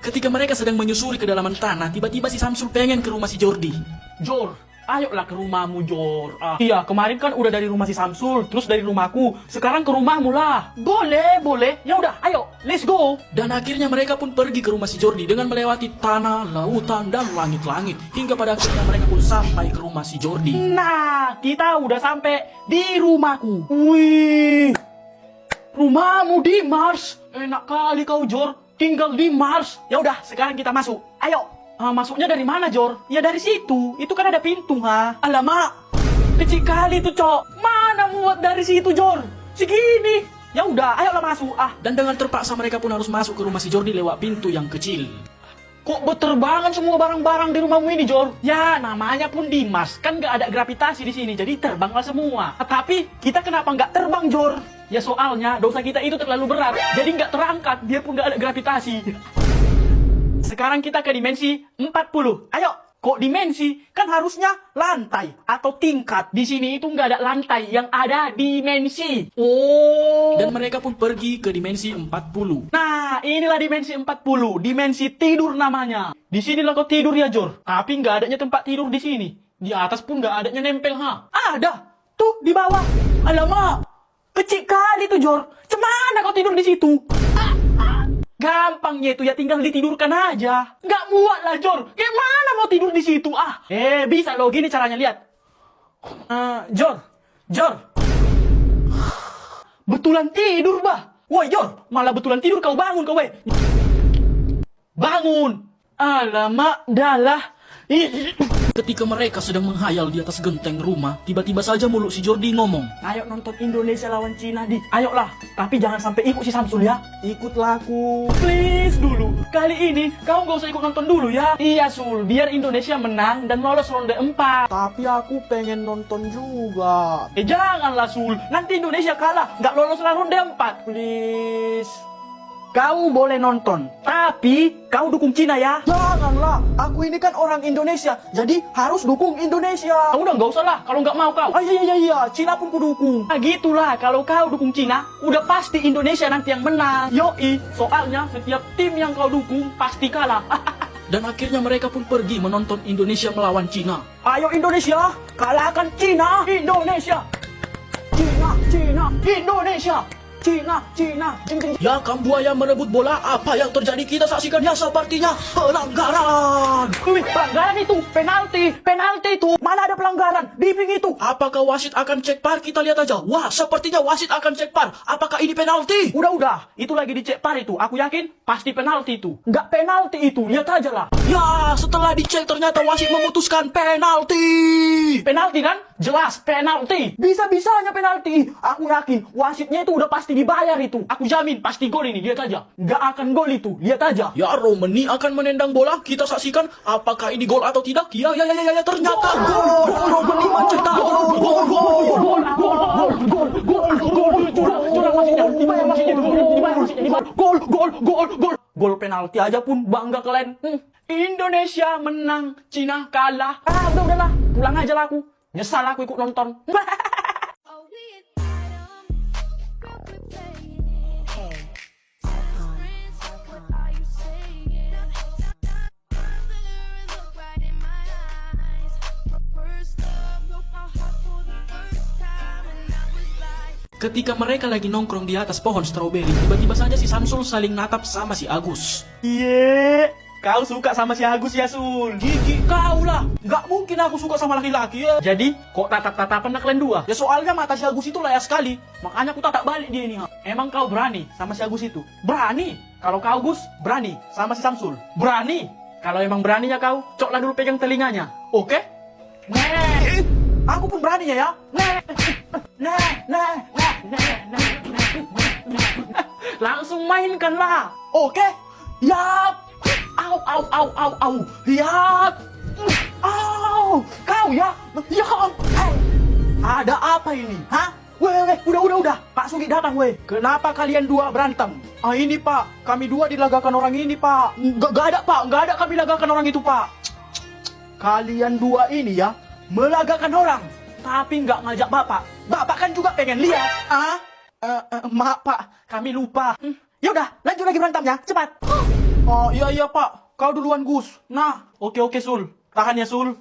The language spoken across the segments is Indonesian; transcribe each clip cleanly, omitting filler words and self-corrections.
Ketika mereka sedang menyusuri kedalaman tanah, tiba-tiba si Samsul pengen ke rumah si Jordi. Jor, ayolah ke rumahmu, Jor. Iya, kemarin kan udah dari rumah si Samsul, terus dari rumahku. Sekarang ke rumahmu lah. Boleh, boleh. Ya udah, ayo, let's go. Dan akhirnya mereka pun pergi ke rumah si Jordi dengan melewati tanah, lautan, dan langit-langit. Hingga pada akhirnya mereka pun sampai ke rumah si Jordi. Nah, kita udah sampai di rumahku. Wih, rumahmu di Mars. Enak kali kau, Jor. Tinggal di Mars. Ya udah, sekarang kita masuk. Ayo. Masuknya dari mana, Jor? Ya dari situ. Itu kan ada pintu, ha. Alamak, kecil kali tuh, Cok. Mana muat dari situ, Jor? Segini. Ya udah, ayolah masuk. Dan dengan terpaksa mereka pun harus masuk ke rumah si Jordi lewat pintu yang kecil. Kok berterbangan semua barang-barang di rumahmu ini, Jor? Ya, namanya pun di Mars. Kan nggak ada gravitasi di sini, jadi terbanglah semua. Tapi kita kenapa nggak terbang, Jor? Ya soalnya dosa kita itu terlalu berat, jadi nggak terangkat, biarpun nggak ada gravitasi. Sekarang kita ke dimensi 40. Ayo, kok dimensi? Kan harusnya lantai atau tingkat. Di sini itu nggak ada lantai, yang ada dimensi. Oh. Dan mereka pun pergi ke dimensi 40. Nah, inilah dimensi 40. Dimensi tidur namanya. Di sinilah kau tidur ya, Jor. Tapi nggak adanya tempat tidur di sini. Di atas pun nggak adanya nempel, ha? Ada. Tuh, di bawah. Alamak. Kecil kali tuh, Jor. Cemana kau tidur di situ? Gampangnya itu ya, tinggal ditidurkan aja. Nggak muat lah, Jor. Gimana mau tidur di situ? Bisa loh, gini caranya, lihat. Jor. Betulan tidur, bah. Woi, Jor, malah betulan tidur kau bangun, kau, weh. Bangun. Alamak, dalah. Ketika mereka sedang menghayal di atas genteng rumah, tiba-tiba saja mulut si Jordi ngomong. Ayo nonton Indonesia lawan Cina, Di. Ayolah, tapi jangan sampai ikut si Samsul ya. Ikutlah aku. Please dulu. Kali ini kau nggak usah ikut nonton dulu ya. Iya, Sul, biar Indonesia menang dan lolos ronde 4. Tapi aku pengen nonton juga. Janganlah, Sul. Nanti Indonesia kalah, nggak lolos ronde 4. Please. Kau boleh nonton, tapi kau dukung Cina ya. Janganlah, aku ini kan orang Indonesia, jadi harus dukung Indonesia. Udah nggak usah lah, kalau nggak mau kau. Iya, Cina pun kudukung. Nah gitulah, kalau kau dukung Cina, udah pasti Indonesia nanti yang menang. Yoi, soalnya setiap tim yang kau dukung pasti kalah. Dan akhirnya mereka pun pergi menonton Indonesia melawan Cina. Ayo Indonesia, kalahkan Cina. Indonesia. Indonesia. Cina. Ya, Kambuaya merebut bola. Apa yang terjadi kita saksikan ya, sepertinya pelanggaran. Pelanggaran itu, penalti itu. Mana ada pelanggaran? Diving itu. Apakah wasit akan cek VAR? Kita lihat aja. Wah, sepertinya wasit akan cek VAR. Apakah ini penalti? Udah. Itu lagi dicek VAR itu. Aku yakin pasti penalti itu. Nggak penalti itu. Lihat aja lah. Ya, setelah dicek ternyata wasit memutuskan penalti. Penalti kan? Jelas penalti. Bisa-bisanya penalti. Aku yakin wasitnya itu udah pasti dibayar itu. Aku jamin pasti gol ini. Lihat aja. Nggak akan gol itu. Lihat aja. Ya, Romani akan menendang bola. Kita saksikan apakah ini gol atau tidak. Ya, ternyata gol. Romani mencetak gol. Gol penalti aja pun bangga kalian. Indonesia menang, Cina kalah. Udahlah, pulang aja lah aku. Nyesal aku ikut nonton. Ketika mereka lagi nongkrong di atas pohon stroberi, tiba-tiba saja si Samsul saling natap sama si Agus. Kau suka sama si Agus ya, Sul? Gigi kau lah. Nggak mungkin aku suka sama laki-laki ya. Jadi, kok tatap-tatapan kalian dua? Ya soalnya mata si Agus itu layak sekali. Makanya aku tatap balik dia ini. Emang kau berani sama si Agus itu? Berani. Kalau kau, Gus, berani sama si Samsul? Berani. Kalau emang beraninya kau, coklah dulu pegang telinganya. Oke? Nih. Aku pun berani ya. Langsung mainkanlah. Oke? Yap. Au. Yap. Au. Kau ya. Yap. Ada apa ini? Hah? Weh, udah. Pak Sugi datang, weh. Kenapa kalian dua berantem? Ini, Pak. Kami dua dilagakan orang ini, Pak. Nggak ada, Pak. Nggak ada kami lagakan orang itu, Pak. Kalian dua ini ya, melagakan orang. Tapi nggak ngajak Bapak. Bapak kan juga pengen lihat. Maaf, Pak. Kami lupa. Yaudah, lanjut lagi berantemnya. Cepat. Oh iya iya Pak, kau duluan Gus. Nah, oke Sul. Tahan ya Sul.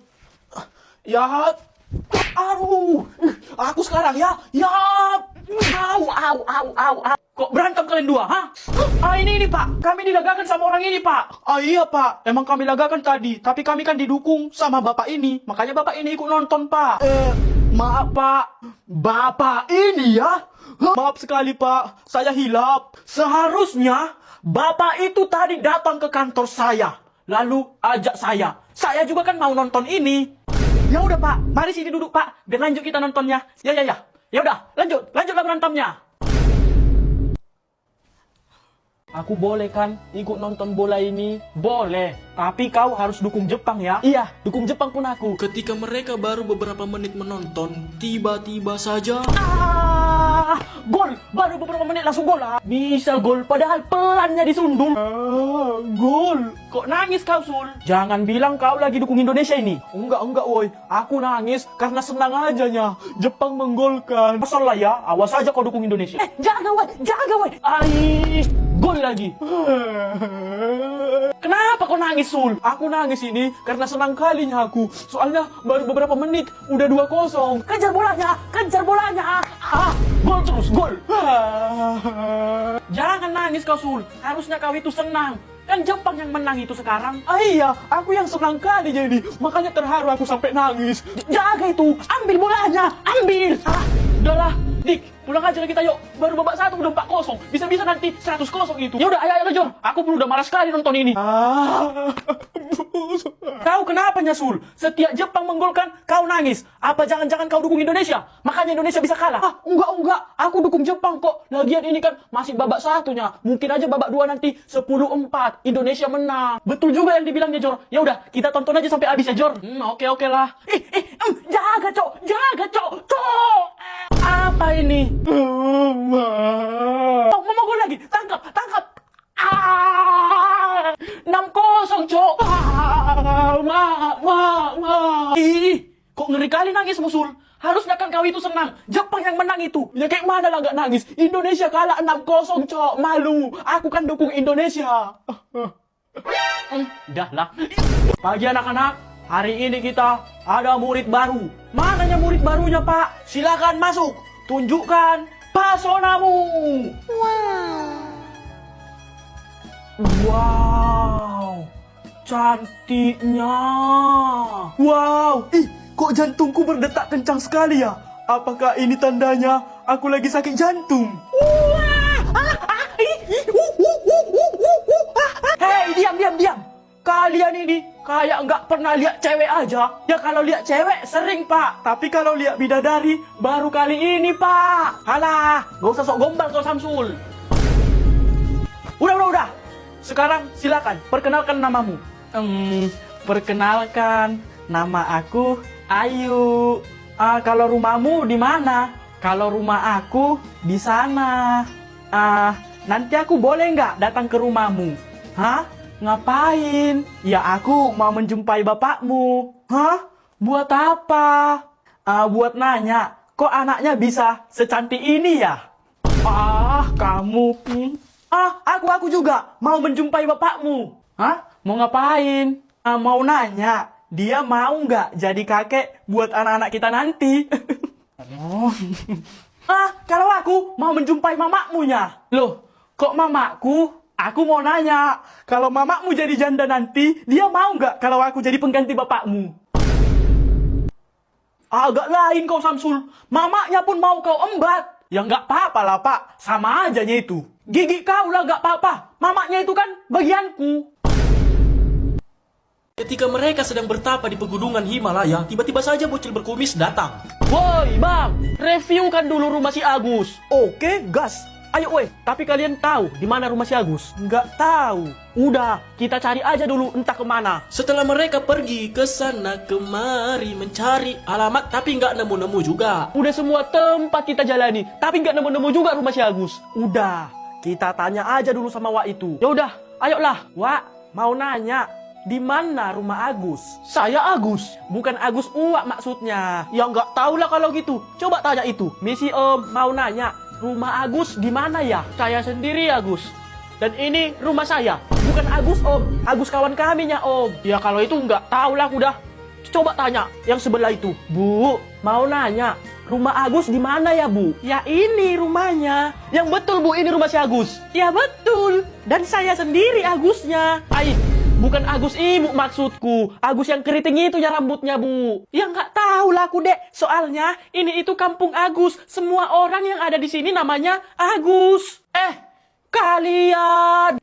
Ya, aduh, aku sekarang ya. Ya, au. Kok berantem kalian dua, ha? Ini Pak, kami dilagakan sama orang ini Pak. Iya Pak, emang kami lagakan tadi, tapi kami kan didukung sama bapak ini, makanya bapak ini ikut nonton Pak. Maaf Pak, bapak ini ya? Maaf sekali Pak, saya hilap. Seharusnya bapak itu tadi datang ke kantor saya, lalu ajak saya. Saya juga kan mau nonton ini. Ya udah Pak, mari sini duduk Pak, biar lanjut kita nontonnya. Ya. Ya udah, lanjutlah berantemnya. Aku boleh kan ikut nonton bola ini? Boleh. Tapi kau harus dukung Jepang ya? Iya, dukung Jepang pun aku. Ketika mereka baru beberapa menit menonton, tiba-tiba saja... Gol! Baru beberapa menit langsung gol lah. Bisa gol, padahal pelannya disundul. Gol! Kok nangis kau, Sul? Jangan bilang kau lagi dukung Indonesia ini. Enggak, woi. Aku nangis karena senang aja nya. Jepang menggolkan. Asal lah ya, awas aja kau dukung Indonesia. Jaga, woi. Gol lagi. Kenapa kau nangis, Sul? Aku nangis ini karena senang kalinya aku. Soalnya baru beberapa menit udah 2-0. Kejar bolanya. Gol terus, gol. Jangan nangis kau, Sul. Harusnya kau itu senang. Kan Jepang yang menang itu sekarang. Iya, aku yang senang kali jadi. Makanya terharu aku sampai nangis. Jaga itu, ambil bolanya, ambil. Udahlah, Dik, pulang aja lah kita yuk. Baru babak 1 udah 4-0. Bisa-bisa nanti 100-0 itu. Ya udah, ayo Jor. Aku udah malas sekali nonton ini. Kau kenapa Sul? Setiap Jepang menggolkan, kau nangis. Apa jangan-jangan kau dukung Indonesia? Makanya Indonesia bisa kalah. Enggak. Aku dukung Jepang kok. Lagian ini kan masih babak 1-nya. Mungkin aja babak 2 nanti 10-4. Indonesia menang. Betul juga yang dibilangnya Jor. Ya udah, kita tonton aja sampai habis ya Jor. Oke lah. Jaga cok. Apa ini? Mama gol lagi. Tangkap. 6-0 cok. Ih, kok ngeri kali nangis Musul. Harusnya kan kau itu senang. Jepang yang menang itu. Ya kayak mana lah gak nangis. Indonesia kalah 6-0 cok. Malu. Aku kan dukung Indonesia. Dah lah. Pagi anak-anak. Hari ini kita ada murid baru. Mananya murid barunya Pak? Silakan masuk. Tunjukkan pasonamu. Wow. Cantiknya. Wow. Kok jantungku berdetak kencang sekali ya? Apakah ini tandanya aku lagi sakit jantung? Hei, diam. Kalian ini kayak nggak pernah lihat cewek aja. Ya kalau lihat cewek sering Pak. Tapi kalau lihat bidadari baru kali ini Pak. Alah, gak usah sok gombal kau Samsul. Udah. Sekarang silakan perkenalkan namamu. Perkenalkan, nama aku Ayu. Kalau rumahmu di mana? Kalau rumah aku di sana. Nanti aku boleh nggak datang ke rumahmu? Hah? Ngapain? Ya aku mau menjumpai bapakmu. Hah? Buat apa? Buat nanya, kok anaknya bisa secantik ini ya? Kamu. Aku juga mau menjumpai bapakmu. Hah? Mau ngapain? Mau nanya, dia mau nggak jadi kakek buat anak-anak kita nanti? Kalau aku mau menjumpai mamakmunya. Loh, kok mamaku? Aku mau nanya, kalau mamakmu jadi janda nanti, dia mau nggak kalau aku jadi pengganti bapakmu? Agak lain kau Samsul, mamaknya pun mau kau embat. Ya nggak apa-apa lah Pak, sama aja itu. Gigi kau lah nggak apa-apa, mamaknya itu kan bagianku. Ketika mereka sedang bertapa di pegunungan Himalaya, tiba-tiba saja bocil berkumis datang. Woi bang, reviewkan dulu rumah si Agus. Oke, gas. Ayo weh, tapi kalian tahu di mana rumah si Agus? Nggak tahu. Udah, kita cari aja dulu entah kemana. Setelah mereka pergi ke sana kemari mencari alamat, tapi nggak nemu-nemu juga. Udah semua tempat kita jalani, tapi nggak nemu-nemu juga rumah si Agus. Udah, kita tanya aja dulu sama Wak itu. Ya udah, ayolah, Wak, mau nanya. Di mana rumah Agus? Saya Agus, bukan Agus Uwak maksudnya. Ya nggak tahu lah kalau gitu. Coba tanya itu. Misi Om mau nanya, rumah Agus di mana ya? Saya sendiri Agus. Dan ini rumah saya. bukan Agus om. Agus kawan kami nya om. Ya kalau itu nggak tahu lah aku dah. Coba tanya yang sebelah itu. Bu, mau nanya. Rumah Agus di mana ya bu? Ya ini rumahnya. Yang betul bu, ini rumah si Agus. Ya betul. Dan saya sendiri Agusnya. Bukan Agus ibu maksudku. Agus yang keriting itu ya rambutnya bu. Ya nggak tahu lah aku dek. Soalnya ini itu kampung Agus. Semua orang yang ada di sini namanya Agus. Kalian.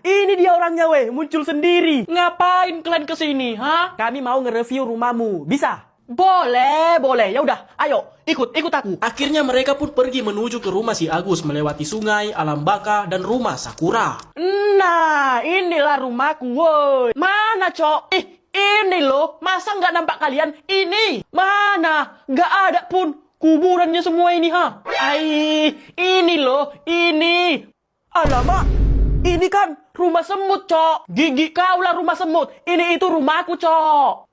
Ini dia orangnya weh. Muncul sendiri. Ngapain kalian kesini? Kami mau nge-review rumahmu. Bisa? Boleh. Ya udah, ayo ikut aku. Akhirnya mereka pun pergi menuju ke rumah si Agus melewati sungai, alam baka, dan rumah Sakura. Nah, inilah rumahku, woi. Mana, Cok? Ini loh. Masa nggak nampak kalian? Ini. Mana? Nggak ada pun. Kuburannya semua ini, ini loh. Ini. Alamak. Ini kan rumah semut, Cok. Gigi kau lah rumah semut. Ini itu rumahku, Cok.